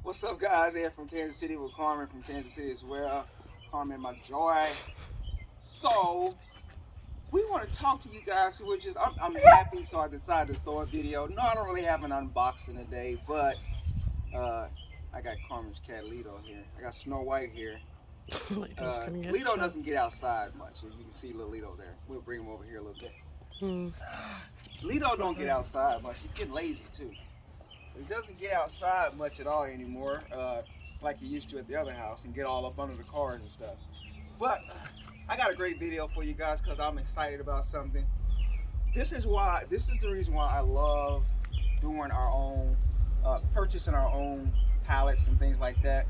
What's up, guys? Here from Kansas City with Carmen from Kansas City as well. Carmen, my joy. So, we want to talk to you guys, which is, I'm happy, so I decided to throw a video. No, I don't really have an unboxing today, but I got Carmen's cat Lido here. I got Snow White here. Lido doesn't get outside much, as you can see little Lido there. We'll bring him over here a little bit. Lido don't get outside much. He's getting lazy too. He doesn't get outside much at all anymore, like he used to at the other house and get all up under the cars and stuff. But I got a great video for you guys because I'm excited about something. This is the reason why I love doing our own, purchasing our own pallets and things like that.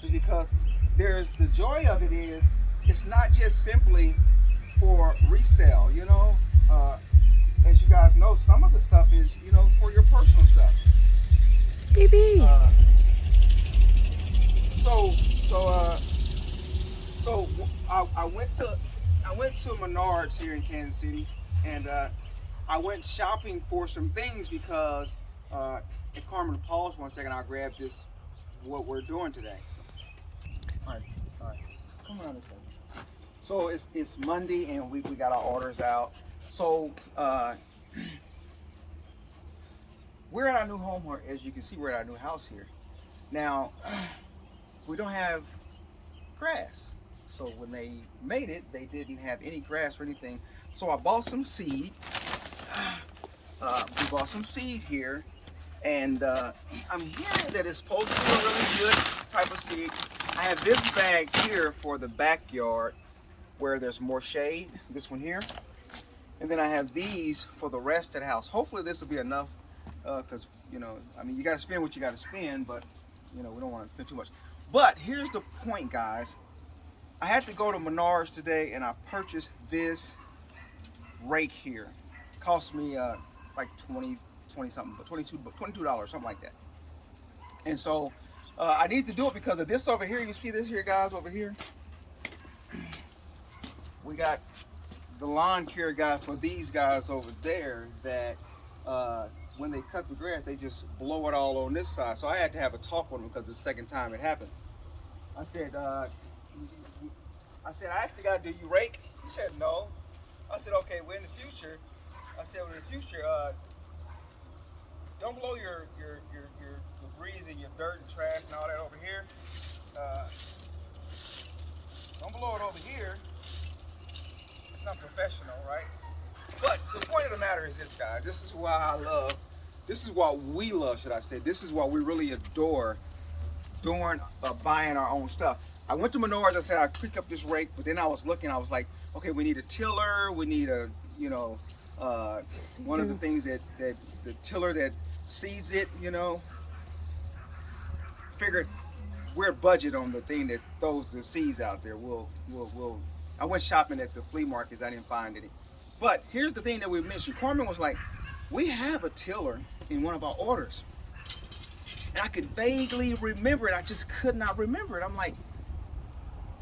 Is because there's the joy of it is it's not just simply for resale, you know. As you guys know, some of the stuff is, you know, for your personal stuff. Baby. So I went to Menards here in Kansas City, and I went shopping for some things because if Carmen will pause 1 second, I'll grab this what we're doing today. All right, come on. So it's Monday and we got our orders out. So we're at our new home, or as you can see, we're at our new house here. Now, we don't have grass. So when they made it, they didn't have any grass or anything. So I bought some seed. We bought some seed here. And I'm hearing that it's supposed to be a really good type of seed. I have this bag here for the backyard where there's more shade, this one here. And then I have these for the rest of the house. Hopefully this will be enough. Because, you know, I mean, you got to spend what you got to spend, but, you know, we don't want to spend too much. But here's the point, guys. I had to go to Menards today, and I purchased this rake here. It cost me like $20 something, but $22, something like that. And so I need to do it because of this over here. You see this here, guys, over here? We got the lawn care guy for these guys over there that when they cut the grass, they just blow it all on this side. So I had to have a talk with them because it's the second time it happened. I said, I actually got to do you rake? He said, no. I said, okay, well, in the future, don't blow your debris and your dirt and trash and all that over here. Don't blow it over here. It's not professional, right? But the point of the matter is this, guys. This is what we love, should I say. This is what we really adore doing, buying our own stuff. I went to Menards, I said I'd pick up this rake, but then I was looking, I was like, okay, we need a tiller, we need a, you know, one of the things that the tiller that seeds it, you know. Figured we're budget on the thing that throws the seeds out there. I went shopping at the flea markets, I didn't find any. But here's the thing that we mentioned. Carmen was like, we have a tiller in one of our orders. And I could vaguely remember it. I just could not remember it. I'm like,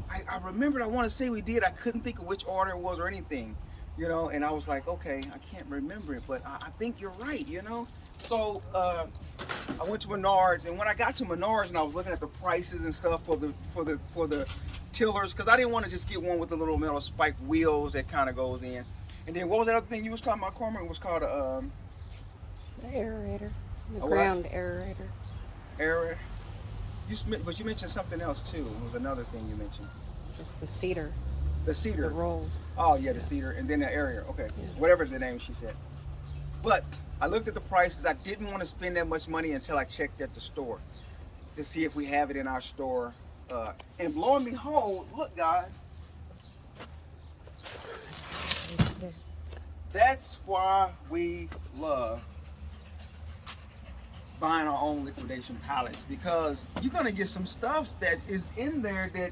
I remembered, I want to say we did. I couldn't think of which order it was or anything, you know. And I was like, okay, I can't remember it, but I think you're right, you know. So I went to Menards, and when I got to Menards and I was looking at the prices and stuff for the tillers, because I didn't want to just get one with the little metal spike wheels that kind of goes in. And then what was that other thing you was talking about, Carmen? It was called a the aerator, the ground aerator. Aerator. But you mentioned something else too. It was another thing you mentioned. Just the cedar. The cedar. The rolls. Oh yeah, the cedar, and then the aerator. Okay, yeah. Whatever the name she said. But I looked at the prices. I didn't want to spend that much money until I checked at the store to see if we have it in our store. And lo and behold, look, guys. That's why we love buying our own liquidation pallets, because you're gonna get some stuff that is in there that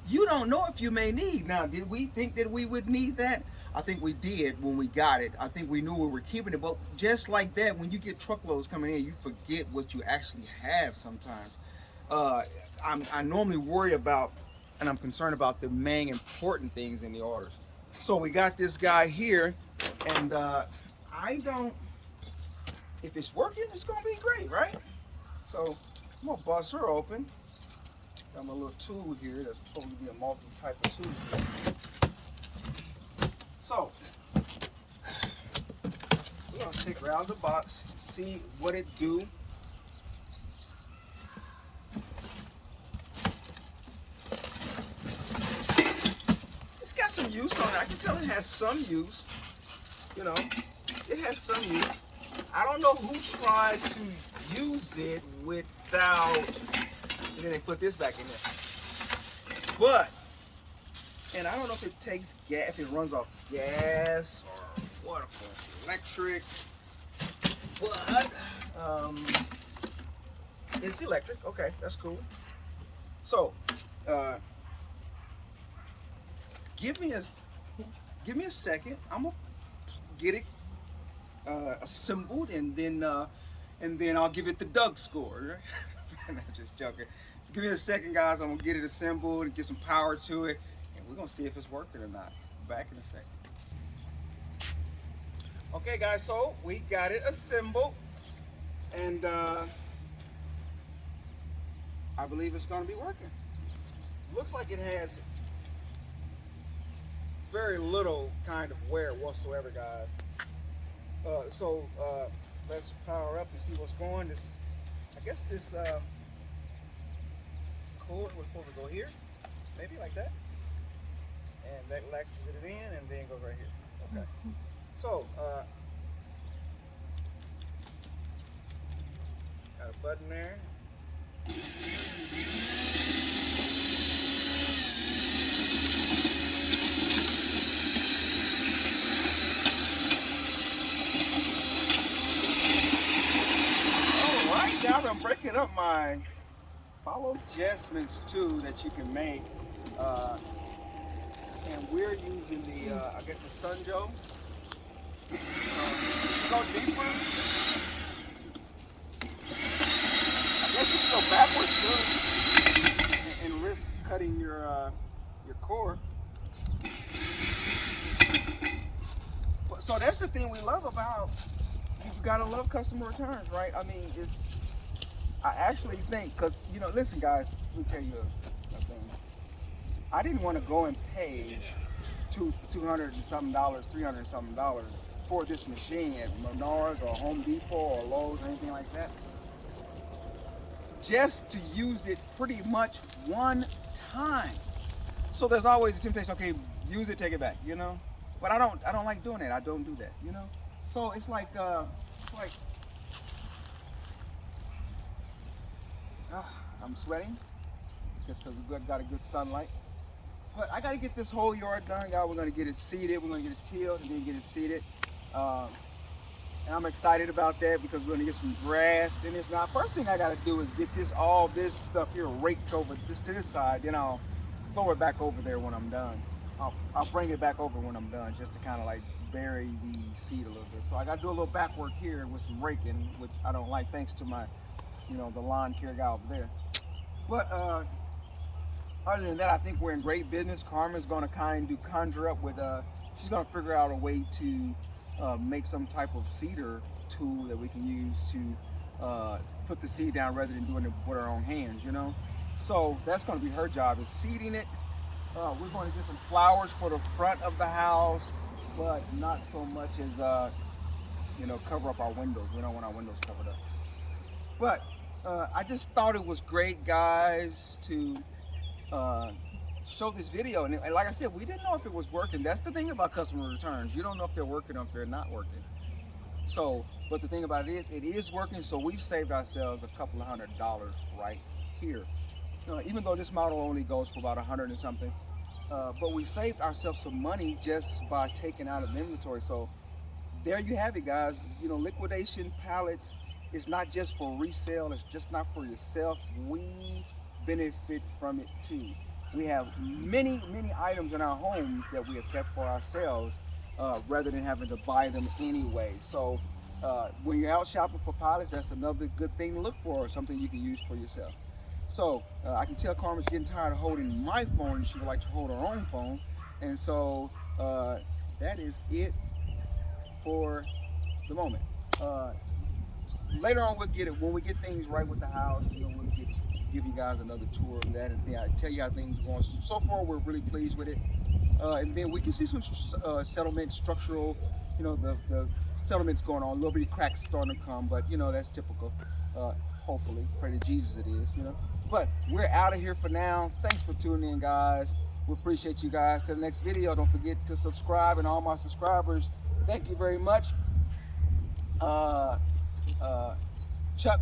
you don't know if you may need. Now, did we think that we would need that? I think we did when we got it. I think we knew we were keeping it, but just like that, when you get truckloads coming in, you forget what you actually have sometimes. I normally worry about, and I'm concerned about the main important things in the orders. So we got this guy here, and I don't, if it's working, it's gonna be great, right? So I'm gonna bust her open. Got my little tool here that's supposed to be a multi-type of tool. So, we're gonna take her out of the box, see what it do. It's got some use on it. I can tell it has some use. You know, it has some use. I don't know who tried to use it without, and then they put this back in there. But, and I don't know if it takes gas, if it runs off gas or what, electric. But it's electric. Okay, that's cool. So, give me a second. I'm gonna get it assembled, and then I'll give it the Doug score. I'm just joking. Give me a second, guys. I'm gonna get it assembled and get some power to it, and we're gonna see if it's working or not. Back in a second. Okay, guys. So we got it assembled, and I believe it's gonna be working. Looks like it has very little kind of wear whatsoever, guys. Let's power up and see what's going. This, I guess this cord was supposed to go here, maybe like that, and that latches it in, and then goes right here. Okay. So got a button there. Now I'm breaking up my follow adjustments too that you can make, and we're using the I guess the Sunjo. Go deeper. I guess you can go backwards too, and risk cutting your core. So that's the thing we love about. You've got to love customer returns, right? I mean, I actually think, because, you know, listen, guys, let me tell you a thing. I didn't want to go and pay $200 and something, $300 and something for this machine at Menards or Home Depot or Lowe's or anything like that. Just to use it pretty much one time. So there's always a temptation, okay, use it, take it back, you know? But I don't like doing that. I don't do that, you know? So it's like I'm sweating just because we've got a good sunlight. But I got to get this whole yard done, guys. We're going to get it seeded. We're going to get it tilled and then get it seeded. And I'm excited about that because we're going to get some grass in it. Now, first thing I got to do is get all this stuff here raked over this to this side. Then I'll throw it back over there when I'm done. I'll bring it back over when I'm done just to kind of like bury the seed a little bit. So I got to do a little back work here with some raking, which I don't like, thanks to my, you know, the lawn care guy over there. But other than that, I think we're in great business. Carmen's going to conjure up with, she's going to figure out a way to make some type of seeder tool that we can use to put the seed down rather than doing it with our own hands, you know. So that's going to be her job, is seeding it. We're going to get some flowers for the front of the house, but not so much as, you know, cover up our windows. We don't want our windows covered up. But I just thought it was great, guys, to show this video. And like I said, we didn't know if it was working. That's the thing about customer returns. You don't know if they're working or if they're not working. So, but the thing about it is working. So we've saved ourselves a couple of $100 right here. Even though this model only goes for about 100 and something, but we saved ourselves some money just by taking out of inventory. So there you have it, guys. You know, liquidation pallets is not just for resale. It's just not for yourself. We benefit from it too. We have many items in our homes that we have kept for ourselves rather than having to buy them anyway. So when you're out shopping for pallets, that's another good thing to look for, or something you can use for yourself. So I can tell Carmen's getting tired of holding my phone, and she would like to hold her own phone. And so that is it for the moment. Later on, we'll get it when we get things right with the house. You know, we'll give you guys another tour of that and tell you how things are going. So far, we're really pleased with it. And then we can see some settlement structural, the settlements going on. A little bit of cracks starting to come, but that's typical. Hopefully, pray to Jesus it is. But we're out of here for now. Thanks for tuning in, guys. We appreciate you guys. Till the next video, don't forget to subscribe, and all my subscribers, thank you very much. Chuck,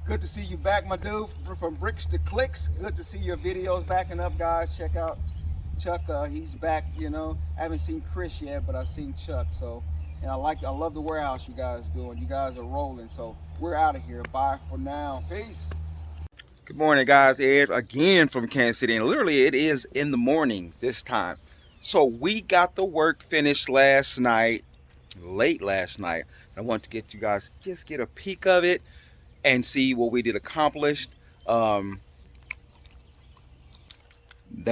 good to see you back, my dude. From bricks to clicks, good to see your videos backing up, guys. Check out Chuck, he's back. I haven't seen Chris yet, but I've seen Chuck. So, and I love the warehouse you guys doing. You guys are rolling. So we're out of here. Bye for now. Peace. Good morning, guys. Ed again from Kansas City, and literally it is in the morning this time. So we got the work finished last night, late last night. I want to get you guys just get a peek of it and see what we did accomplished. The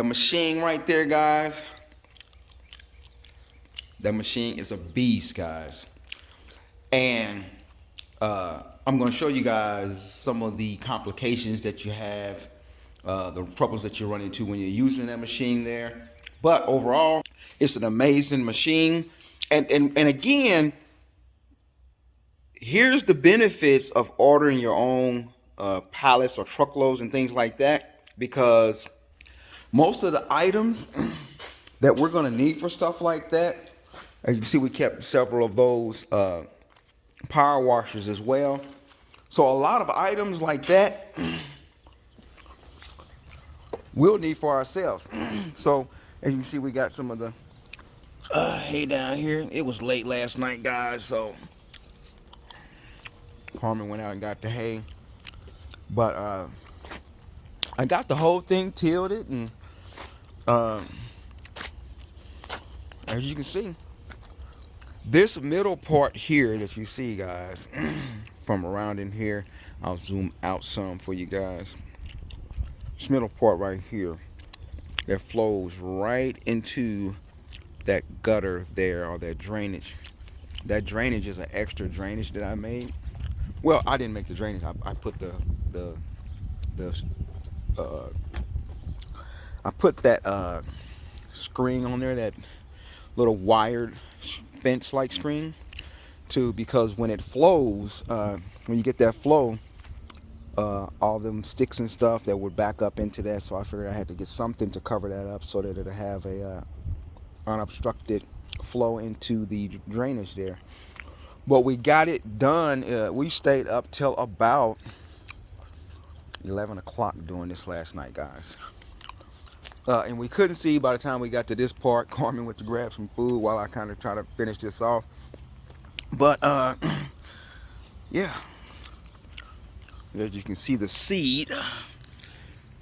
machine right there, guys. That machine is a beast, guys. And I'm going to show you guys some of the complications that you have, the troubles that you run into when you're using that machine there. But overall, it's an amazing machine. And again, here's the benefits of ordering your own pallets or truckloads and things like that, because most of the items that we're going to need for stuff like that, as you can see, we kept several of those power washers as well. So a lot of items like that we'll need for ourselves. So as you can see, we got some of the hay down here. It was late last night, guys, so Carmen went out and got the hay. But I got the whole thing tilted, and as you can see, this middle part here that you see, guys, from around in here, I'll zoom out some for you guys. This middle part right here that flows right into that gutter there, or that drainage. That drainage is an extra drainage that I made. Well, I didn't make the drainage. I put I put that screen on there, that little wired fence-like screen, because when it flows, when you get that flow, all them sticks and stuff that would back up into that. So I figured I had to get something to cover that up so that it'll have a unobstructed flow into the drainage there. But we got it done. We stayed up till about 11 o'clock doing this last night, guys. And we couldn't see by the time we got to this part. Carmen went to grab some food while I kind of try to finish this off. But yeah, as you can see, the seed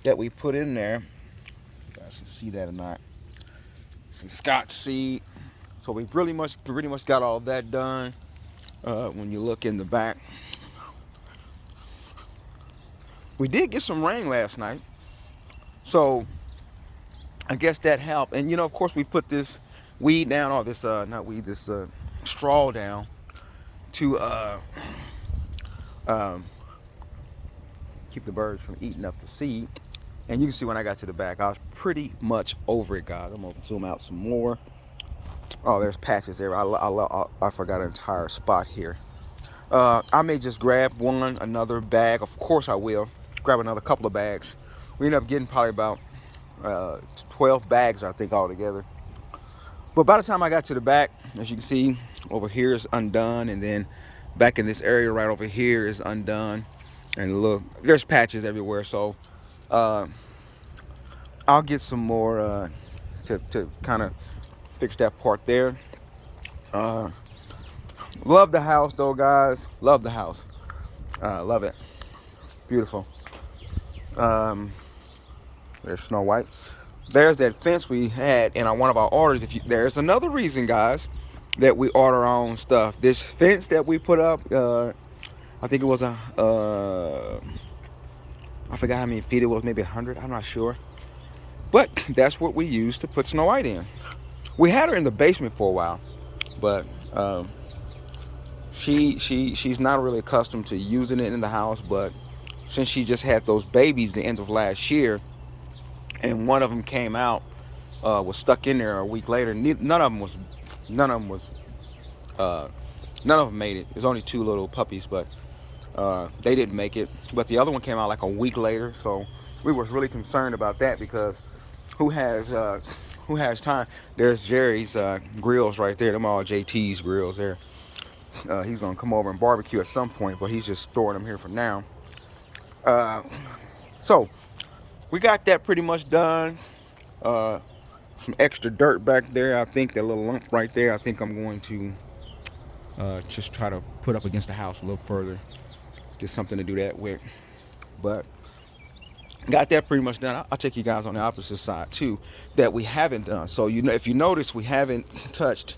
that we put in there, you guys can see that or not, some Scotch seed. So we pretty much got all that done. When you look in the back, we did get some rain last night, so I guess that helped. And of course, we put this weed down, or this not weed, this straw down to keep the birds from eating up the seed. And you can see when I got to the back, I was pretty much over it, guys. I'm gonna zoom out some more. Oh, there's patches there. I forgot an entire spot here. I may just grab another bag. Of course I will. Grab another couple of bags. We ended up getting probably about 12 bags, I think, altogether. But by the time I got to the back, as you can see, over here is undone. And then back in this area right over here is undone. And look, there's patches everywhere. So I'll get some more to kind of fix that part there. Love the house though, guys. Love the house. Love it. Beautiful. There's Snow White. There's that fence we had in one of our orders. There's another reason, guys, that we order our own stuff. This fence that we put up, I think it was I forgot how many feet it was, maybe 100. I'm not sure. But that's what we used to put Snow White in. We had her in the basement for a while, but she's not really accustomed to using it in the house. But since she just had those babies the end of last year, and one of them came out, was stuck in there a week later. None of them was, none of them was, none of them made it. There's only 2 little puppies, but they didn't make it. But the other one came out like a week later, so we was really concerned about that, because who has time? There's Jerry's grills right there. Them all JT's grills there. He's gonna come over and barbecue at some point, but he's just storing them here for now. So we got that pretty much done. Some extra dirt back there. I think that little lump right there, I think I'm going to just try to put up against the house a little further. Get something to do that with. But got that pretty much done. I'll take you guys on the opposite side too, that we haven't done. So you know, if you notice, we haven't touched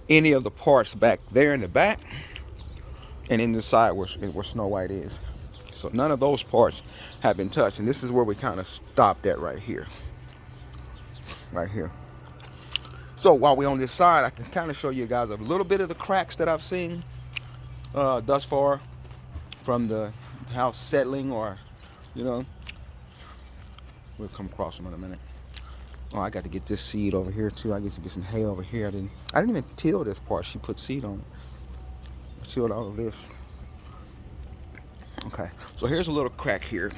any of the parts back there in the back and in the side where Snow White is. So none of those parts have been touched, and this is where we kind of stopped at right here. Right here. So while we're on this side, I can kind of show you guys a little bit of the cracks that I've seen thus far from the house settling, or you know, we'll come across them in a minute. Oh, I got to get this seed over here too. I get to get some hay over here. I didn't even till this part. She put seed on it. I tilled all of this. Okay, so here's a little crack here.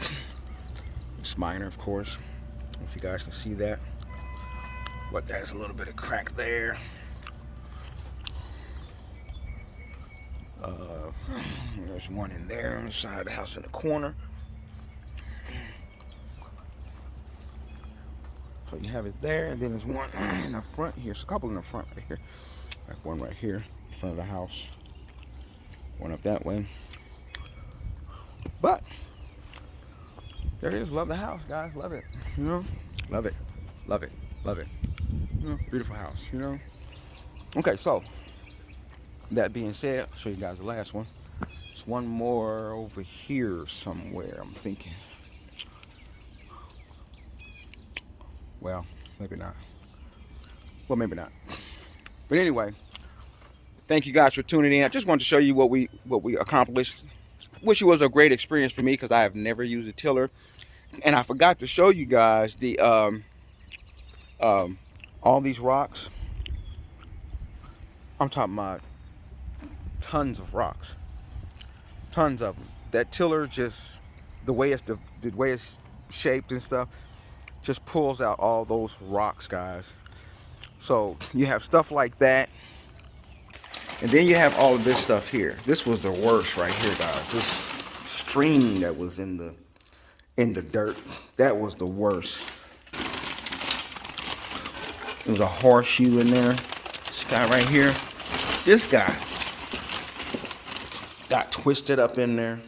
It's minor, of course, if you guys can see that. But there's a little bit of crack there. There's one in there on the side of the house in the corner. So you have it there, and then there's one in the front here. There's a couple in the front right here. Like one right here in front of the house. One up that way. But there it is. Love the house, guys. Love it. You know, love it, love it, love it. You know, beautiful house. You know. Okay, so that being said, I'll show you guys the last one. There's one more over here somewhere, I'm thinking. Well, maybe not. Well, maybe not. But anyway, thank you guys for tuning in. I just wanted to show you what we accomplished, which was a great experience for me, because I have never used a tiller, and I forgot to show you guys the all these rocks. I'm talking about tons of rocks, tons of them. That tiller, just the way it's shaped and stuff, just pulls out all those rocks, guys. So you have stuff like that, and then you have all of this stuff here. This was the worst right here, guys. This stream that was in the dirt, that was the worst. There was a horseshoe in there. This guy right here, this guy got twisted up in there.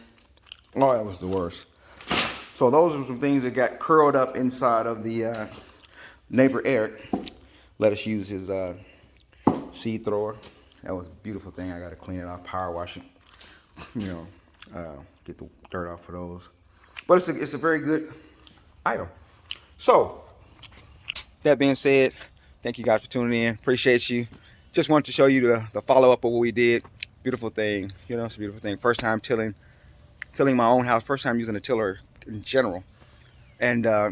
Oh, that was the worst. So those are some things that got curled up inside of the neighbor Eric. Let us use his seed thrower. That was a beautiful thing. I got to clean it off, power wash it. You know, get the dirt off for those. But it's a very good item. So that being said, thank you guys for tuning in. Appreciate you. Just wanted to show you the follow-up of what we did. Beautiful thing. You know, it's a beautiful thing. First time tilling my own house. First time using a tiller in general. And I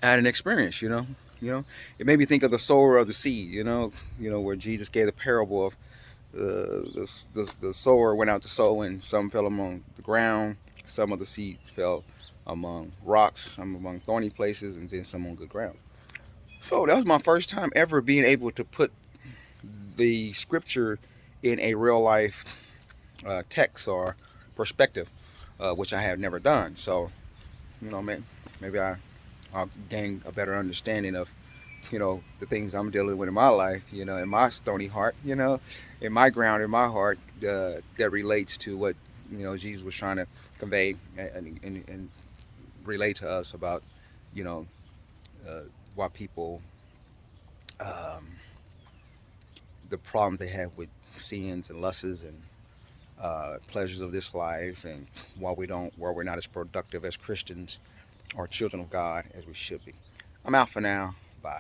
had an experience, you know. It made me think of the sower of the seed, you know, where Jesus gave the parable of the sower went out to sow, and some fell among the ground, some of the seed fell among rocks, some among thorny places, and then some on good ground. So that was my first time ever being able to put the scripture in a real life text or perspective, which I have never done. So, you know, maybe I'll gain a better understanding of, you know, the things I'm dealing with in my life, you know, in my stony heart, you know, in my ground, in my heart, that relates to what, you know, Jesus was trying to convey and relate to us about, you know, why people, the problems they have with sins and lusts and pleasures of this life, and why we're not as productive as Christians or children of God as we should be. I'm out for now. Bye.